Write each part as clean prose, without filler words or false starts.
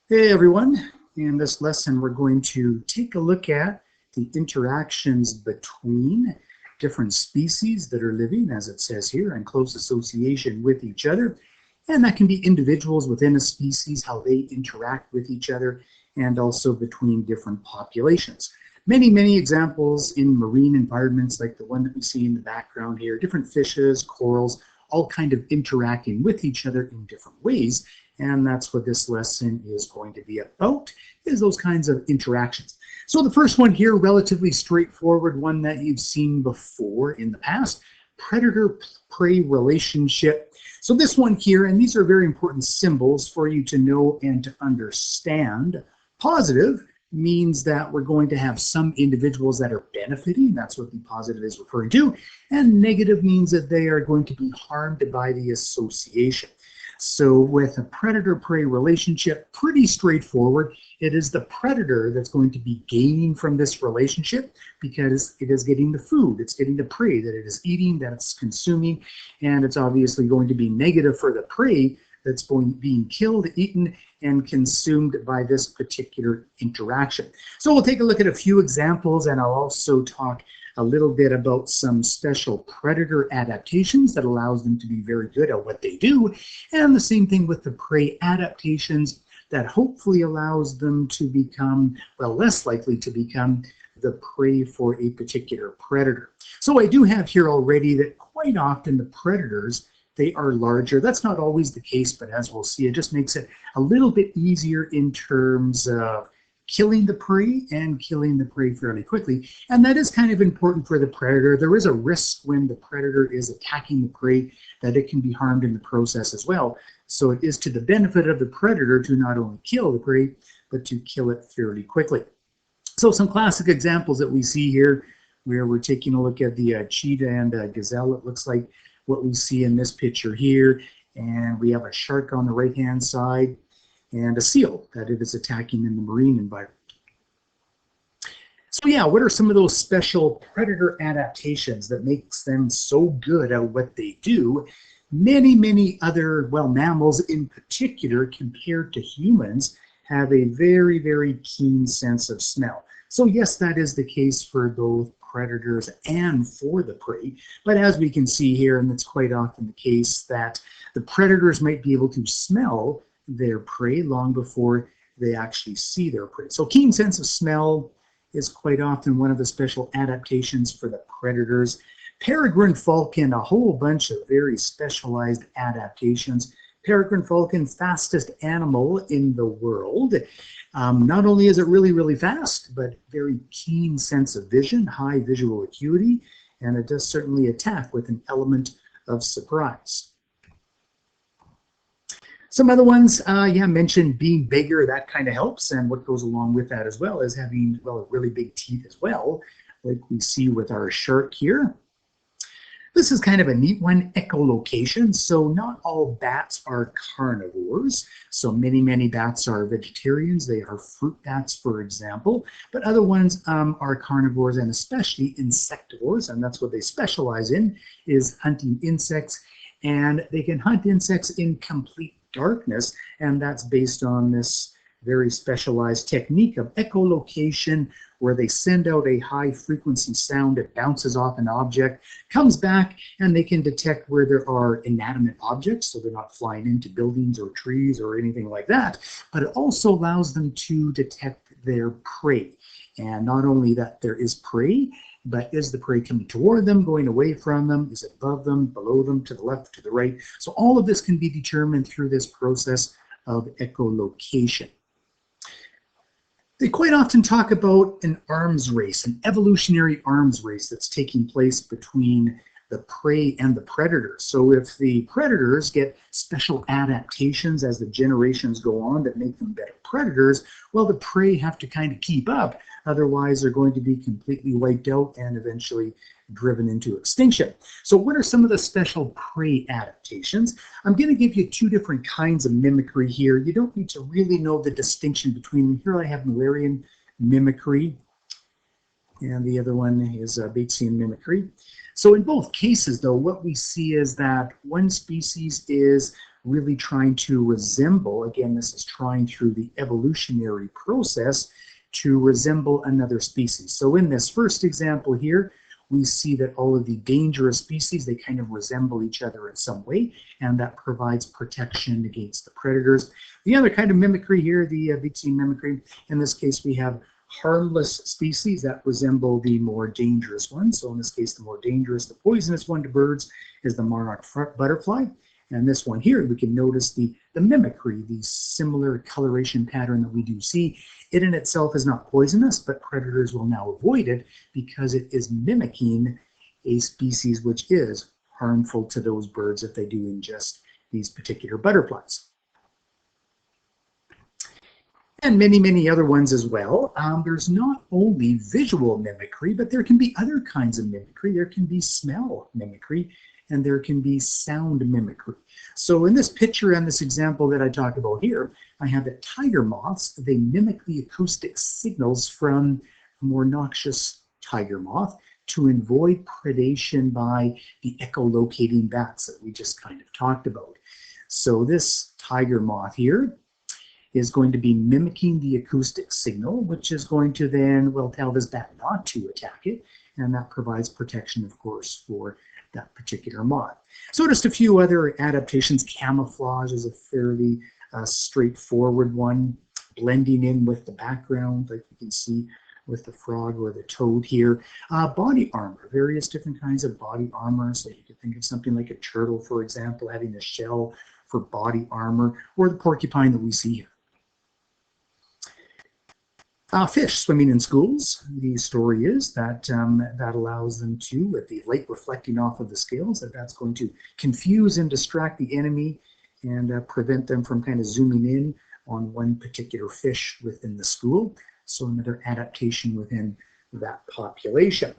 Hey everyone, in this lesson we're going to take a look at the interactions between different species that are living, as it says here, in close association with each other. And that can be individuals within a species, how they interact with each other, and also between different populations. Many examples in marine environments like the one that we see in the background here, different fishes, corals, all kind of interacting with each other in different ways. And that's what this lesson is going to be about, is those kinds of interactions. So the first one here, relatively straightforward, one that you've seen before in the past, predator-prey relationship. So this one here, and these are very important symbols for you to know and to understand. Positive means that we're going to have some individuals that are benefiting. That's what the positive is referring to. And negative means that they are going to be harmed by the association. So with a predator-prey relationship, pretty straightforward. It is the predator that's going to be gaining from this relationship because it is getting the food, it's getting the prey that it is eating, that it's consuming, and it's obviously going to be negative for the prey that's being killed, eaten, and consumed by this particular interaction. So we'll take a look at a few examples, and I'll also talk a little bit about some special predator adaptations that allows them to be very good at what they do, and the same thing with the prey adaptations that hopefully allows them to become, well, less likely to become the prey for a particular predator. So I do have here already that quite often the predators, they are larger. That's not always the case, but as we'll see, it just makes it a little bit easier in terms of killing the prey and killing the prey fairly quickly. And that is kind of important for the predator. There is a risk when the predator is attacking the prey that it can be harmed in the process as well. So it is to the benefit of the predator to not only kill the prey, but to kill it fairly quickly. So some classic examples that we see here, where we're taking a look at the cheetah and gazelle. It looks like what we see in this picture here. And we have a shark on the right-hand side, and a seal that it is attacking in the marine environment. So yeah, what are some of those special predator adaptations that makes them so good at what they do? Many other, well, mammals in particular, compared to humans, have a very keen sense of smell. So yes, that is the case for both predators and for the prey. But as we can see here, and it's quite often the case, that the predators might be able to smell their prey long before they actually see their prey. So keen sense of smell is quite often one of the special adaptations for the predators. Peregrine falcon, a whole bunch of very specialized adaptations. Peregrine falcon, fastest animal in the world. Not only is it really fast, but very keen sense of vision, high visual acuity, and it does certainly attack with an element of surprise. Some other ones, mentioned being bigger, that kind of helps, and what goes along with that as well is having, well, really big teeth as well, like we see with our shark here. This is kind of a neat one, echolocation. So not all bats are carnivores. So many bats are vegetarians. They are fruit bats, for example, but other ones are carnivores, and especially insectivores, and that's what they specialize in, is hunting insects. And they can hunt insects in complete darkness, and that's based on this very specialized technique of echolocation, where they send out a high frequency sound, it bounces off an object, comes back, and they can detect where there are inanimate objects, so they're not flying into buildings or trees or anything like that, but it also allows them to detect their prey. And not only that there is prey, but is the prey coming toward them, going away from them? Is it above them, below them, to the left, to the right? So all of this can be determined through this process of echolocation. They quite often talk about an arms race, an evolutionary arms race that's taking place between the prey and the predators. So if the predators get special adaptations as the generations go on that make them better predators, well, the prey have to kind of keep up. Otherwise, they're going to be completely wiped out and eventually driven into extinction. So what are some of the special prey adaptations? I'm going to give you two different kinds of mimicry here. You don't need to really know the distinction between them. Here I have Mullerian mimicry, and the other one is Batesian mimicry. So in both cases, though, what we see is that one species is really trying to resemble, again, this is trying through the evolutionary process to resemble another species. So in this first example here, we see that all of the dangerous species, they kind of resemble each other in some way, and that provides protection against the predators. The other kind of mimicry here, the vaccine mimicry, in this case we have harmless species that resemble the more dangerous ones. So in this case, the more dangerous, the poisonous one to birds is the monarch butterfly. And this one here, we can notice the mimicry, the similar coloration pattern that we do see. It in itself is not poisonous, but predators will now avoid it because it is mimicking a species which is harmful to those birds if they do ingest these particular butterflies. And many, many other ones as well. There's not only visual mimicry, but there can be other kinds of mimicry. There can be smell mimicry, and there can be sound mimicry. So in this picture and this example that I talked about here, I have that tiger moths, they mimic the acoustic signals from a more noxious tiger moth to avoid predation by the echolocating bats that we just kind of talked about. So this tiger moth here is going to be mimicking the acoustic signal, which is going to then, well, tell this bat not to attack it, and that provides protection, of course, for that particular moth. So just a few other adaptations. Camouflage is a fairly straightforward one, blending in with the background, like you can see with the frog or the toad here. Body armor, various different kinds of body armor. So you could think of something like a turtle, for example, having a shell for body armor, or the porcupine that we see here. Fish swimming in schools. The story is that that allows them to, with the light reflecting off of the scales, that's going to confuse and distract the enemy and prevent them from kind of zooming in on one particular fish within the school. So another adaptation within that population.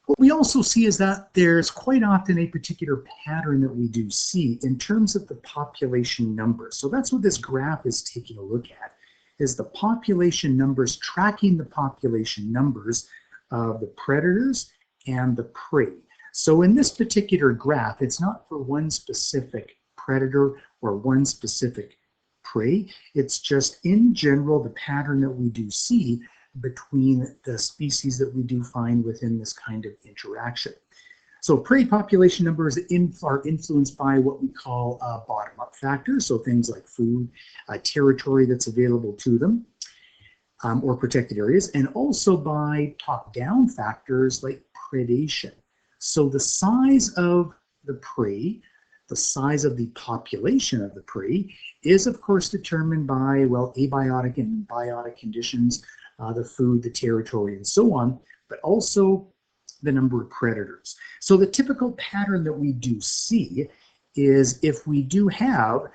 What we also see is that there's quite often a particular pattern that we do see in terms of the population numbers. So that's what this graph is taking a look at, is the population numbers tracking the population numbers of the predators and the prey. So in this particular graph, it's not for one specific predator or one specific prey. It's just in general the pattern that we do see between the species that we do find within this kind of interaction. So prey population numbers are influenced by what we call bottom-up factors, so things like food, territory that's available to them, or protected areas, and also by top-down factors like predation. So the size of the prey, the size of the population of the prey, is of course determined by, well, abiotic and biotic conditions, the food, the territory, and so on, but also the number of predators. So the typical pattern that we do see is if we do have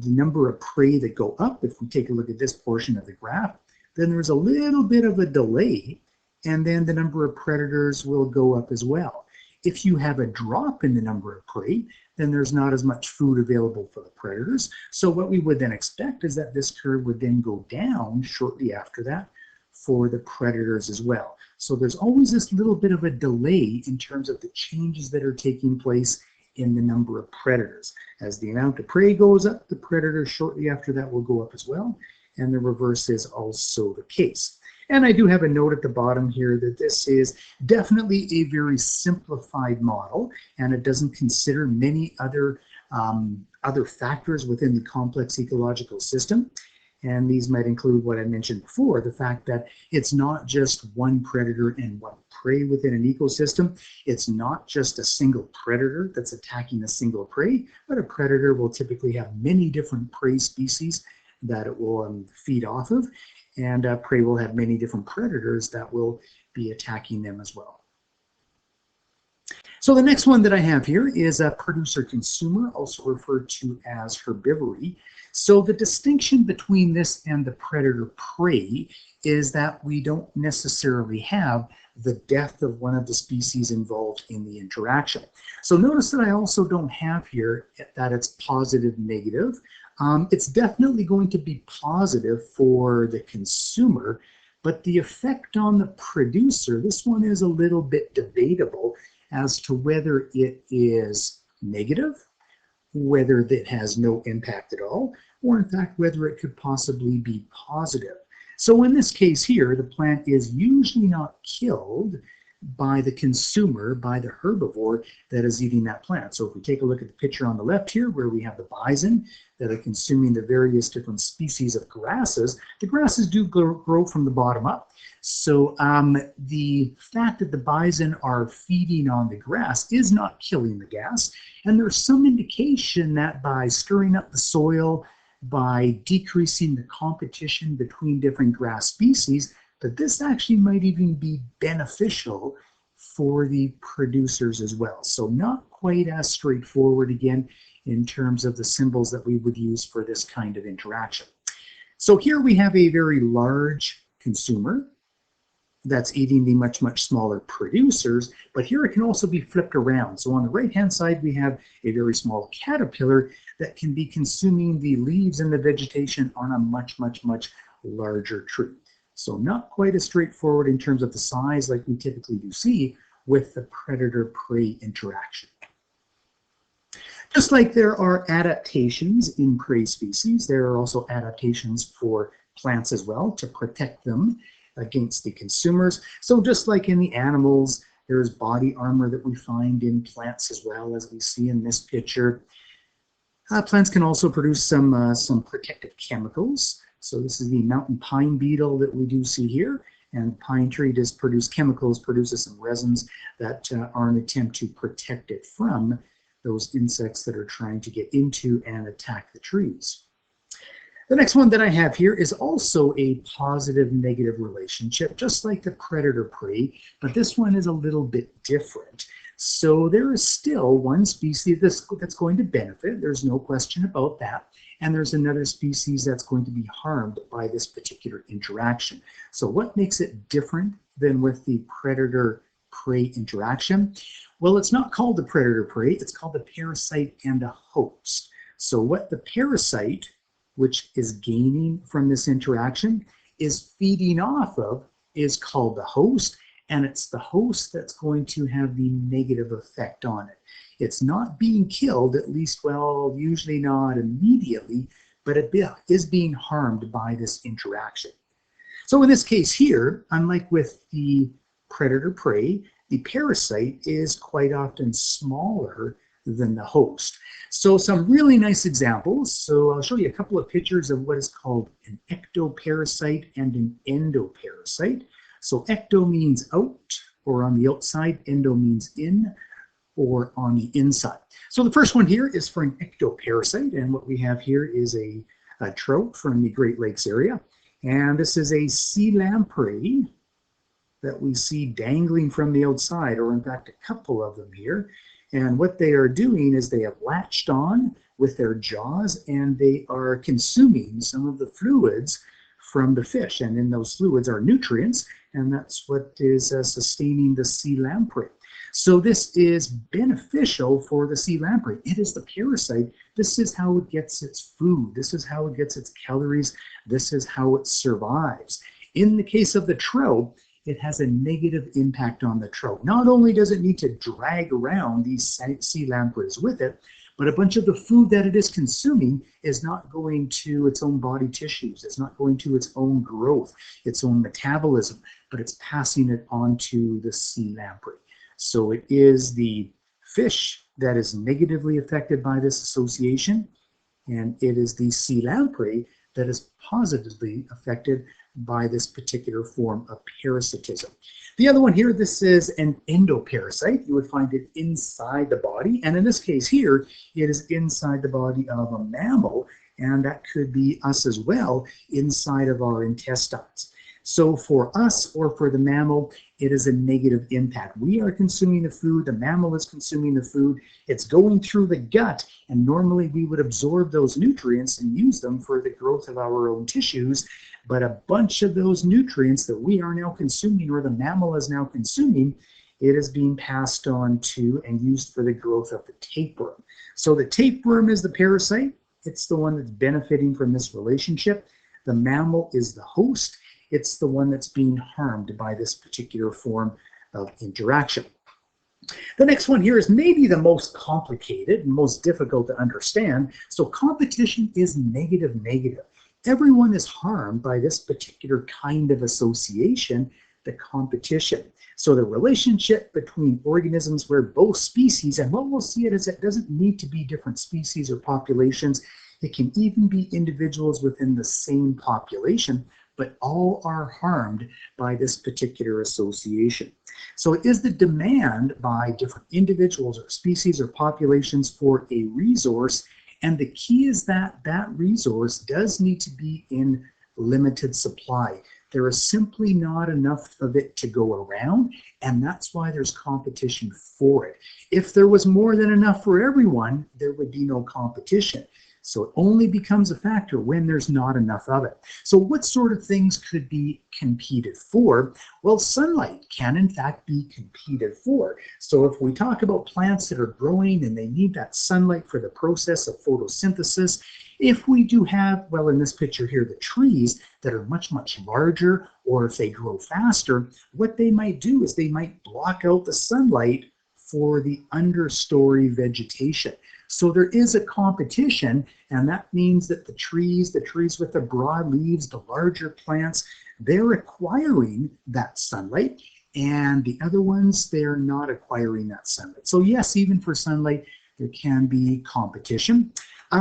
the number of prey that go up, if we take a look at this portion of the graph, then there's a little bit of a delay, and then the number of predators will go up as well. If you have a drop in the number of prey, then there's not as much food available for the predators. So what we would then expect is that this curve would then go down shortly after that for the predators as well. So there's always this little bit of a delay in terms of the changes that are taking place in the number of predators. As the amount of prey goes up, the predators shortly after that will go up as well, and the reverse is also the case. And I do have a note at the bottom here that this is definitely a very simplified model, and it doesn't consider many other factors within the complex ecological system. And these might include what I mentioned before, the fact that it's not just one predator and one prey within an ecosystem. It's not just a single predator that's attacking a single prey, but a predator will typically have many different prey species that it will feed off of, and prey will have many different predators that will be attacking them as well. So the next one that I have here is a producer-consumer, also referred to as herbivory. So the distinction between this and the predator-prey is that we don't necessarily have the death of one of the species involved in the interaction. So notice that I also don't have here that it's positive-negative. It's definitely going to be positive for the consumer, but the effect on the producer, this one is a little bit debatable as to whether it is negative whether that has no impact at all, or in fact whether it could possibly be positive. So in this case here, the plant is usually not killed by the consumer, by the herbivore that is eating that plant. So if we take a look at the picture on the left here, where we have the bison that are consuming the various different species of grasses, the grasses do grow from the bottom up. So the fact that the bison are feeding on the grass is not killing the grass, and there's some indication that by stirring up the soil, by decreasing the competition between different grass species, that this actually might even be beneficial for the producers as well. So not quite as straightforward again in terms of the symbols that we would use for this kind of interaction. So here we have a very large consumer that's eating the much, much smaller producers, but here it can also be flipped around. So on the right-hand side, we have a very small caterpillar that can be consuming the leaves and the vegetation on a much, much, much larger tree. So not quite as straightforward in terms of the size like we typically do see with the predator-prey interaction. Just like there are adaptations in prey species, there are also adaptations for plants as well to protect them against the consumers. So just like in the animals, there's body armor that we find in plants as well, as we see in this picture. Plants can also produce some protective chemicals. So this is the mountain pine beetle that we do see here, and the pine tree does produce chemicals, produces some resins that are an attempt to protect it from those insects that are trying to get into and attack the trees. The next one that I have here is also a positive-negative relationship, just like the predator-prey, but this one is a little bit different. So there is still one species that's going to benefit, there's no question about that, and there's another species that's going to be harmed by this particular interaction. So what makes it different than with the predator-prey interaction? Well, it's not called the predator-prey, it's called the parasite and the host. So what the parasite, which is gaining from this interaction, is feeding off of, is called the host, and it's the host that's going to have the negative effect on it. It's not being killed, at least, well, usually not immediately, but it is being harmed by this interaction. So in this case here, unlike with the predator-prey, the parasite is quite often smaller than the host. So some really nice examples. So I'll show you a couple of pictures of what is called an ectoparasite and an endoparasite. So ecto means out or on the outside, endo means in or on the inside. So the first one here is for an ectoparasite, and what we have here is a trout from the Great Lakes area. And this is a sea lamprey that we see dangling from the outside, or in fact a couple of them here. And what they are doing is they have latched on with their jaws and they are consuming some of the fluids from the fish. And in those fluids are nutrients, and that's what is sustaining the sea lamprey. So this is beneficial for the sea lamprey. It is the parasite. This is how it gets its food. This is how it gets its calories. This is how it survives. In the case of the trout, it has a negative impact on the trout. Not only does it need to drag around these sea lampreys with it, but a bunch of the food that it is consuming is not going to its own body tissues. It's not going to its own growth, its own metabolism, but it's passing it on to the sea lamprey. So it is the fish that is negatively affected by this association, and it is the sea lamprey that is positively affected by this particular form of parasitism. The other one here, this is an endoparasite. You would find it inside the body, and in this case here, it is inside the body of a mammal, and that could be us as well, inside of our intestines. So for us or for the mammal, it is a negative impact. We are consuming the food, the mammal is consuming the food, it's going through the gut, and normally we would absorb those nutrients and use them for the growth of our own tissues, but a bunch of those nutrients that we are now consuming, or the mammal is now consuming, it is being passed on to and used for the growth of the tapeworm. So the tapeworm is the parasite. It's the one that's benefiting from this relationship. The mammal is the host. It's the one that's being harmed by this particular form of interaction. The next one here is maybe the most complicated and most difficult to understand. So competition is negative, negative. Everyone is harmed by this particular kind of association, the competition. So the relationship between organisms where both species, and what we'll see it is it doesn't need to be different species or populations. It can even be individuals within the same population, but all are harmed by this particular association. So it is the demand by different individuals or species or populations for a resource, and the key is that that resource does need to be in limited supply. There is simply not enough of it to go around, and that's why there's competition for it. If there was more than enough for everyone, there would be no competition. So it only becomes a factor when there's not enough of it. So what sort of things could be competed for? Well, sunlight can in fact be competed for. So if we talk about plants that are growing and they need that sunlight for the process of photosynthesis, if we do have, well, in this picture here, the trees that are much, much larger, or if they grow faster, what they might do is they might block out the sunlight for the understory vegetation. So there is a competition, and that means that the trees with the broad leaves, the larger plants, they're acquiring that sunlight, and the other ones, they're not acquiring that sunlight. So yes, even for sunlight, there can be competition.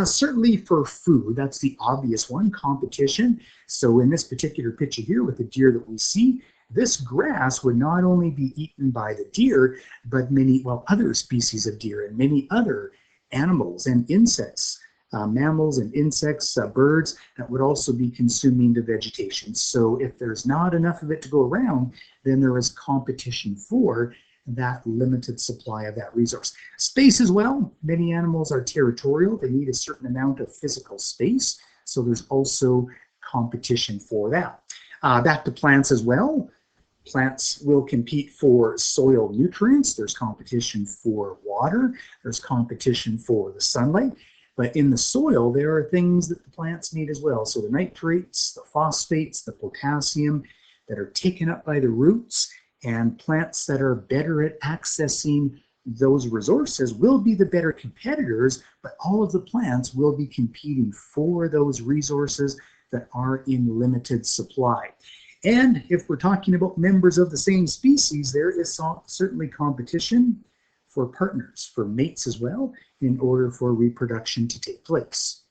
Certainly for food, that's the obvious one, competition. So in this particular picture here with the deer that we see, this grass would not only be eaten by the deer, but many, well, other species of deer and many other animals and insects, mammals and insects, birds that would also be consuming the vegetation. So if there's not enough of it to go around, then there is competition for that limited supply of that resource. Space as well. Many animals are territorial. They need a certain amount of physical space. So there's also competition for that. Back to plants as well. Plants will compete for soil nutrients. There's competition for water. There's competition for the sunlight. But in the soil, there are things that the plants need as well. So the nitrates, the phosphates, the potassium that are taken up by the roots, and plants that are better at accessing those resources will be the better competitors, but all of the plants will be competing for those resources that are in limited supply. And if we're talking about members of the same species, there is certainly competition for partners, for mates as well, in order for reproduction to take place.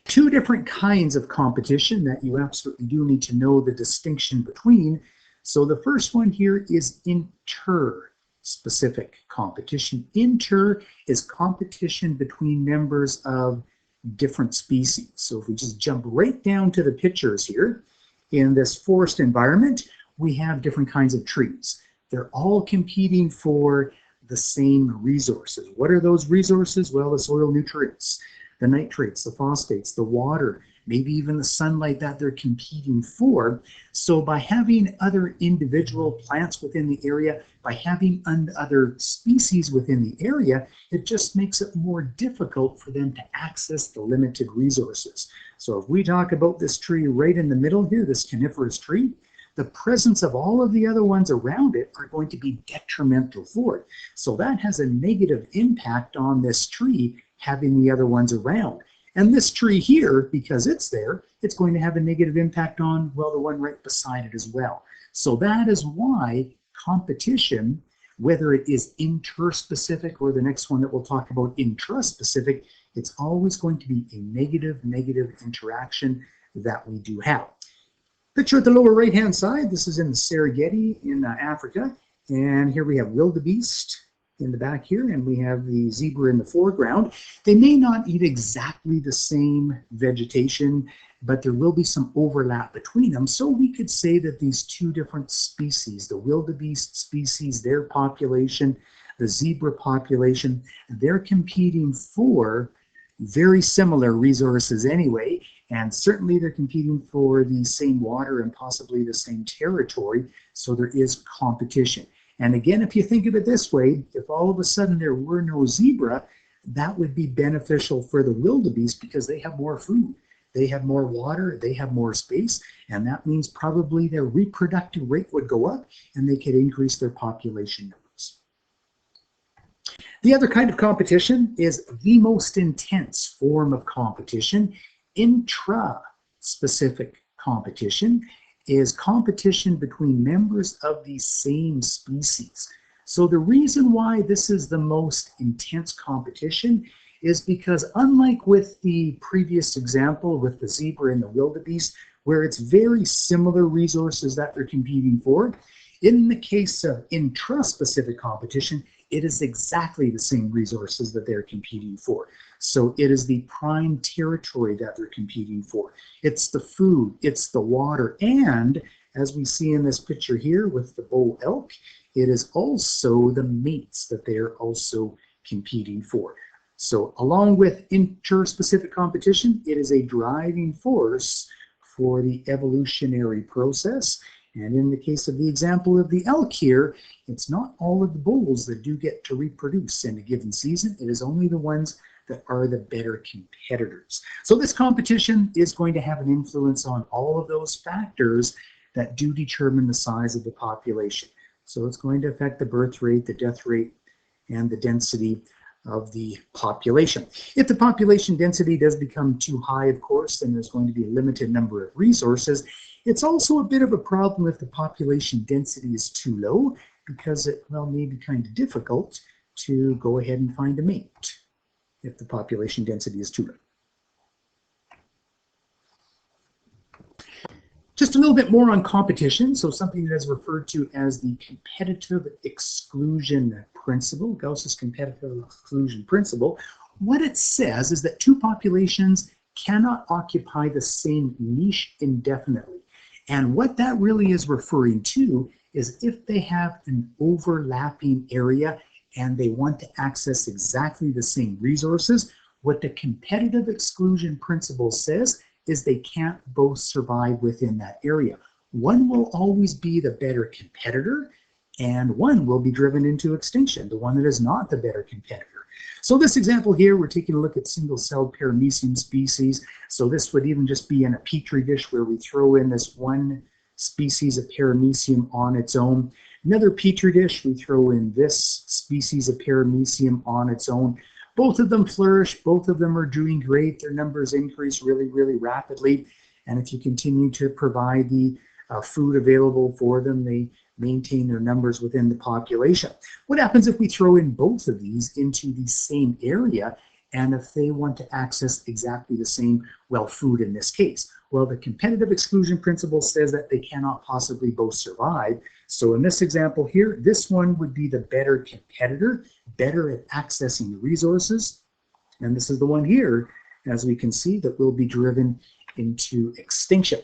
Two different kinds of competition that you absolutely do need to know the distinction between. So the first one here is inter-specific competition. Inter is competition between members of different species. So if we just jump right down to the pictures here, in this forest environment, we have different kinds of trees. They're all competing for the same resources. What are those resources? Well, the soil nutrients, the nitrates, the phosphates, the water, maybe even the sunlight that they're competing for. So by having other individual plants within the area, by having other species within the area, it just makes it more difficult for them to access the limited resources. So if we talk about this tree right in the middle here, this coniferous tree, the presence of all of the other ones around it are going to be detrimental for it. So that has a negative impact on this tree having the other ones around. And this tree here, because it's there, it's going to have a negative impact on, well, the one right beside it as well. So that is why competition, whether it is interspecific or the next one that we'll talk about intraspecific, it's always going to be a negative interaction that we do have. Picture at the lower right-hand side, this is in the Serengeti in Africa, and here we have wildebeest in the back here, and we have the zebra in the foreground. They may not eat exactly the same vegetation, but there will be some overlap between them. So we could say that these two different species, the wildebeest species, their population, the zebra population, they're competing for very similar resources anyway, and certainly they're competing for the same water and possibly the same territory, so there is competition. And again, if you think of it this way, if all of a sudden there were no zebra, that would be beneficial for the wildebeest because they have more food, they have more water, they have more space, and that means probably their reproductive rate would go up and they could increase their population numbers. The other kind of competition is the most intense form of competition. Intra-specific competition is competition between members of the same species. So the reason why this is the most intense competition is because, unlike with the previous example with the zebra and the wildebeest, where it's very similar resources that they're competing for, in the case of intraspecific competition, it is exactly the same resources that they're competing for. So it is the prime territory that they're competing for. It's the food, it's the water, and as we see in this picture here with the bull elk, it is also the mates that they are also competing for. So along with interspecific competition, it is a driving force for the evolutionary process. And in the case of the example of the elk here, it's not all of the bulls that do get to reproduce in a given season. It is only the ones that are the better competitors. So this competition is going to have an influence on all of those factors that do determine the size of the population. So it's going to affect the birth rate, the death rate, and the density of the population. If the population density does become too high, of course, then there's going to be a limited number of resources. It's also a bit of a problem if the population density is too low, because it, well, may be kind of difficult to go ahead and find a mate if the population density is too low. Just a little bit more on competition, so something that is referred to as the competitive exclusion principle, Gauss's competitive exclusion principle. What it says is that two populations cannot occupy the same niche indefinitely. And what that really is referring to is if they have an overlapping area and they want to access exactly the same resources, what the competitive exclusion principle says is they can't both survive within that area. One will always be the better competitor, and one will be driven into extinction, the one that is not the better competitor. So this example here, we're taking a look at single-celled paramecium species. So this would even just be in a petri dish where we throw in this one species of paramecium on its own. Another petri dish, we throw in this species of paramecium on its own. Both of them flourish, both of them are doing great, their numbers increase really, really rapidly, and if you continue to provide the food available for them, they maintain their numbers within the population. What happens if we throw in both of these into the same area, and if they want to access exactly the same, well, food in this case? Well, the competitive exclusion principle says that they cannot possibly both survive. So in this example here, this one would be the better competitor, better at accessing the resources. And this is the one here, as we can see, that will be driven into extinction.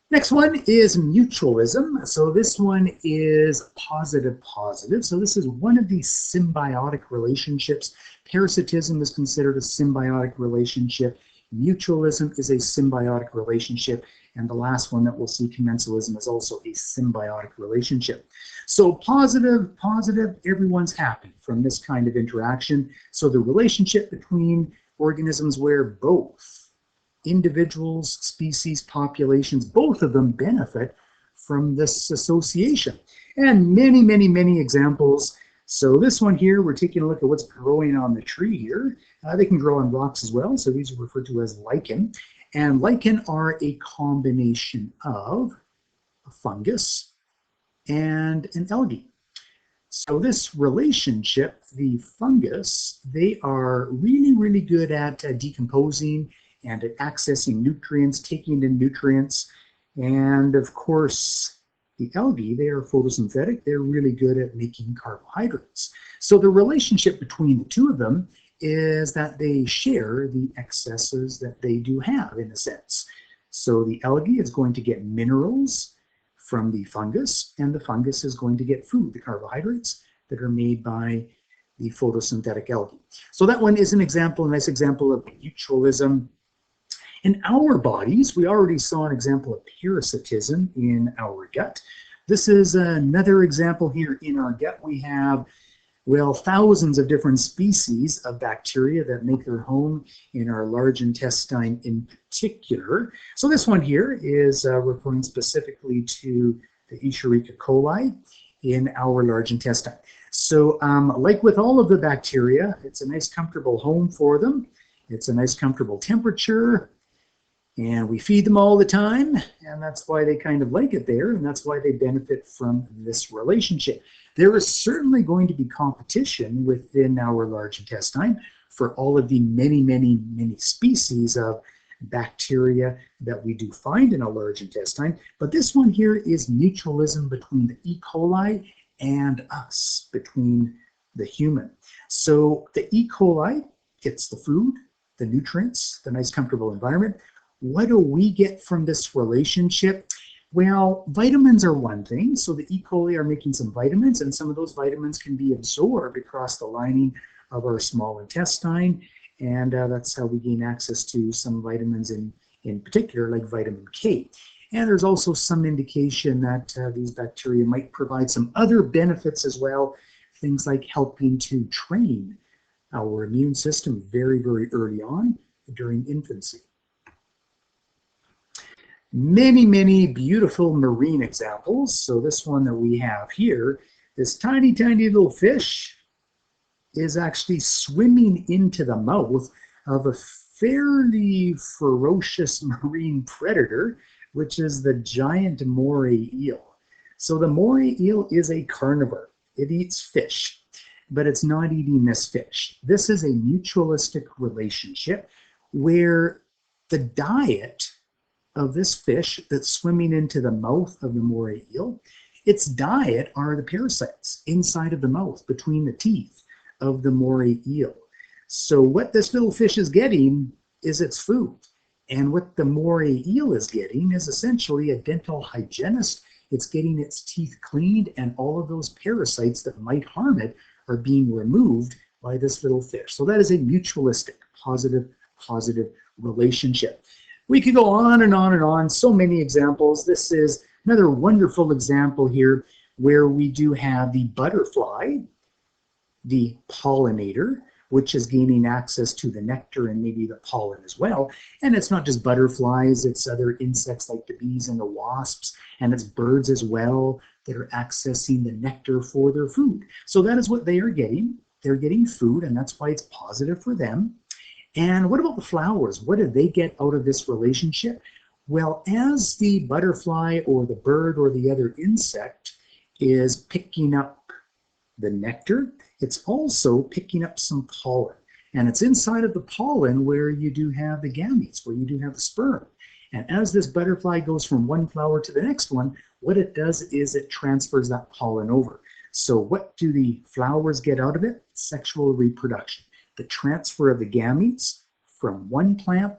Next one is mutualism. So this one is positive-positive. So this is one of these symbiotic relationships. Parasitism is considered a symbiotic relationship. Mutualism is a symbiotic relationship. And the last one that we'll see, commensalism, is also a symbiotic relationship. So positive, everyone's happy from this kind of interaction. So the relationship between organisms where both individuals, species, populations, both of them benefit from this association. And many, many, many examples. So this one here, we're taking a look at what's growing on the tree here. They can grow on rocks as well, so these are referred to as lichen. And lichen are a combination of a fungus and an algae. So this relationship, the fungus, they are really, really good at decomposing and at accessing nutrients, taking in nutrients. And of course, the algae, they are photosynthetic. They're really good at making carbohydrates. So the relationship between the two of them is that they share the excesses that they do have, in a sense. So the algae is going to get minerals from the fungus, and the fungus is going to get food, the carbohydrates that are made by the photosynthetic algae. So that one is an example, a nice example of mutualism. In our bodies, we already saw an example of parasitism in our gut. This is another example here in our gut. We have, well, thousands of different species of bacteria that make their home in our large intestine in particular. So this one here is referring specifically to the Escherichia coli in our large intestine. So like with all of the bacteria, it's a nice comfortable home for them. It's a nice comfortable temperature, and we feed them all the time, and that's why they kind of like it there, and that's why they benefit from this relationship. There is certainly going to be competition within our large intestine for all of the many, many, many species of bacteria that we do find in a large intestine, but this one here is mutualism between the E. coli and us, between the human. So the E. coli gets the food, the nutrients, the nice comfortable environment. What do we get from this relationship? Well, vitamins are one thing. So the E. coli are making some vitamins, and some of those vitamins can be absorbed across the lining of our small intestine, and that's how we gain access to some vitamins in particular, like vitamin K. And there's also some indication that these bacteria might provide some other benefits as well, things like helping to train our immune system very, very early on during infancy. Many, many beautiful marine examples. So this one that we have here, this tiny, tiny little fish is actually swimming into the mouth of a fairly ferocious marine predator, which is the giant moray eel. So the moray eel is a carnivore. It eats fish, but it's not eating this fish. This is a mutualistic relationship where the diet of this fish that's swimming into the mouth of the moray eel, its diet are the parasites inside of the mouth, between the teeth of the moray eel. So what this little fish is getting is its food. And what the moray eel is getting is essentially a dental hygienist. It's getting its teeth cleaned, and all of those parasites that might harm it are being removed by this little fish. So that is a mutualistic, positive relationship. We could go on and on and on, so many examples. This is another wonderful example here where we do have the butterfly, the pollinator, which is gaining access to the nectar and maybe the pollen as well. And it's not just butterflies, it's other insects like the bees and the wasps, and it's birds as well that are accessing the nectar for their food. So that is what they are getting. They're getting food, and that's why it's positive for them. And what about the flowers? What do they get out of this relationship? Well, as the butterfly or the bird or the other insect is picking up the nectar, it's also picking up some pollen. And it's inside of the pollen where you do have the gametes, where you do have the sperm. And as this butterfly goes from one flower to the next one, what it does is it transfers that pollen over. So what do the flowers get out of it? Sexual reproduction. The transfer of the gametes from one plant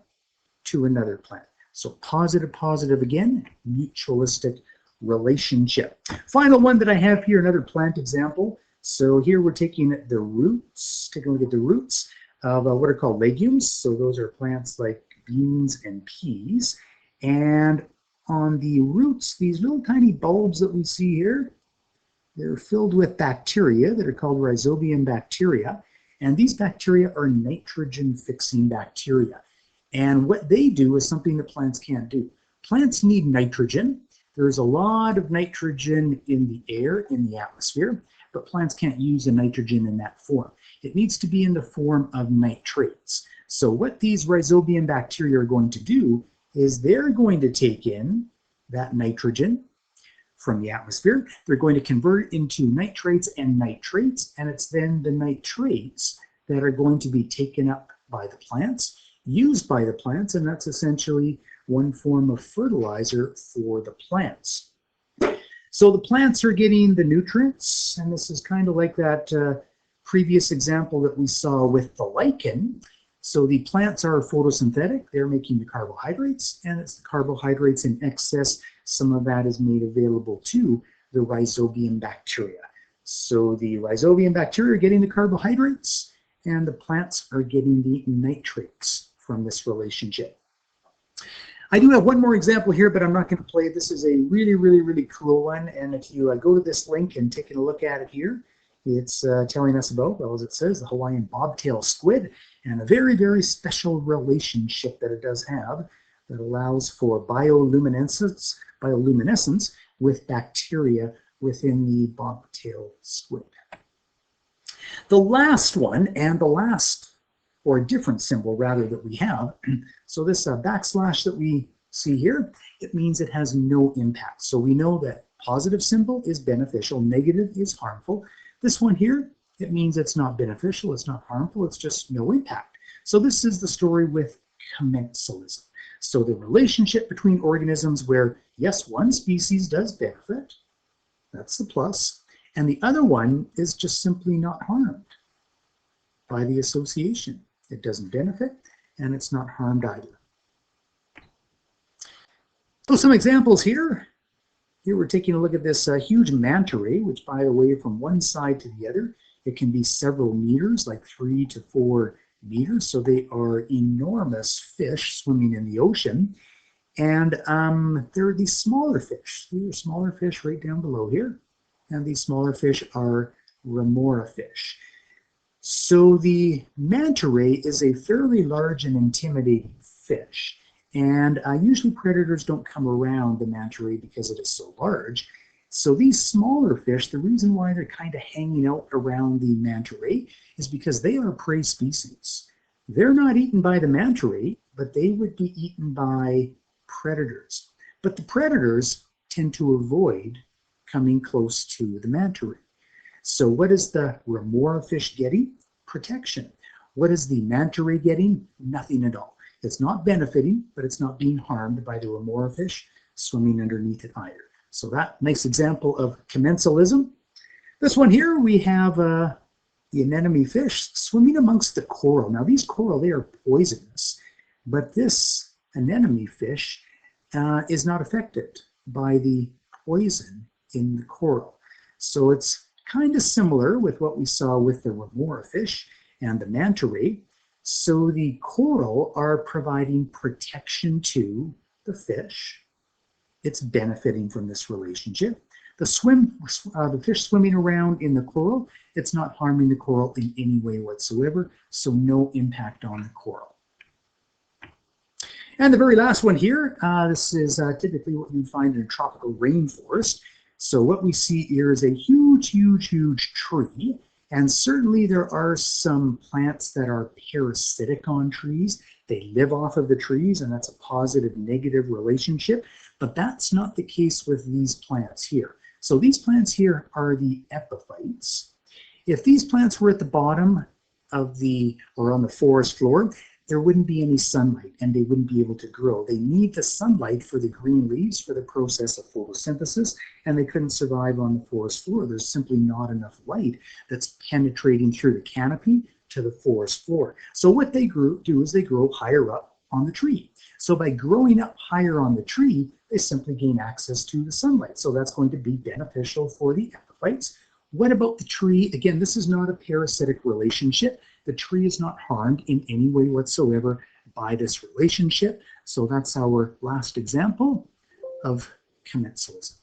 to another plant. So positive again, mutualistic relationship. Final one that I have here, another plant example. So here we're taking the roots, taking a look at the roots of what are called legumes. So those are plants like beans and peas. And on the roots, these little tiny bulbs that we see here, they're filled with bacteria that are called rhizobium bacteria. And these bacteria are nitrogen-fixing bacteria. And what they do is something that plants can't do. Plants need nitrogen. There's a lot of nitrogen in the air, in the atmosphere, but plants can't use the nitrogen in that form. It needs to be in the form of nitrates. So what these rhizobium bacteria are going to do is they're going to take in that nitrogen from the atmosphere. They're going to convert it into nitrates and nitrates, and it's then the nitrates that are going to be taken up by the plants, used by the plants, and that's essentially one form of fertilizer for the plants. So the plants are getting the nutrients, and this is kind of like that previous example that we saw with the lichen. So the plants are photosynthetic, they're making the carbohydrates, and it's the carbohydrates in excess. Some of that is made available to the rhizobium bacteria. So the rhizobium bacteria are getting the carbohydrates, and the plants are getting the nitrates from this relationship. I do have one more example here, but I'm not going to play it. This is a really cool one, and if you go to this link and take a look at it here, it's telling us about, well, as it says, the Hawaiian bobtail squid, and a very special relationship that it does have that allows for bioluminescence with bacteria within the bobtail squid. The last one, and the last, or a different symbol rather, that we have, so this backslash that we see here, it means it has no impact. So we know that positive symbol is beneficial, negative is harmful. This one here, it means it's not beneficial, it's not harmful, it's just no impact. So this is the story with commensalism. So the relationship between organisms where, yes, one species does benefit, that's the plus, and the other one is just simply not harmed by the association. It doesn't benefit, and it's not harmed either. So some examples here. Here we're taking a look at this huge manta ray, which, by the way, from one side to the other, it can be several meters, like 3 to 4 meters. So they are enormous fish swimming in the ocean. And there are these smaller fish. These are smaller fish right down below here. And these smaller fish are remora fish. So the manta ray is a fairly large and intimidating fish. And usually predators don't come around the manta ray because it is so large. So these smaller fish, the reason why they're kind of hanging out around the manta ray is because they are prey species. They're not eaten by the manta ray, but they would be eaten by predators. But the predators tend to avoid coming close to the manta ray. So what is the remora fish getting? Protection. What is the manta ray getting? Nothing at all. It's not benefiting, but it's not being harmed by the remora fish swimming underneath it either. So that nice example of commensalism. This one here, we have the anemone fish swimming amongst the coral. Now these coral, they are poisonous, but this anemone fish is not affected by the poison in the coral. So it's kind of similar with what we saw with the remora fish and the manta ray. So the coral are providing protection to the fish. It's benefiting from this relationship. The fish swimming around in the coral, it's not harming the coral in any way whatsoever, so no impact on the coral. And the very last one here, this is typically what you find in a tropical rainforest. So what we see here is a huge, huge, huge tree. And certainly there are some plants that are parasitic on trees. They live off of the trees, and that's a positive-negative relationship. But that's not the case with these plants here. So these plants here are the epiphytes. If these plants were at the bottom of or on the forest floor, there wouldn't be any sunlight and they wouldn't be able to grow. They need the sunlight for the green leaves for the process of photosynthesis, and they couldn't survive on the forest floor. There's simply not enough light that's penetrating through the canopy to the forest floor. So what they do is they grow higher up on the tree. So by growing up higher on the tree, they simply gain access to the sunlight. So that's going to be beneficial for the epiphytes. What about the tree? Again, this is not a parasitic relationship. The tree is not harmed in any way whatsoever by this relationship. So that's our last example of commensalism.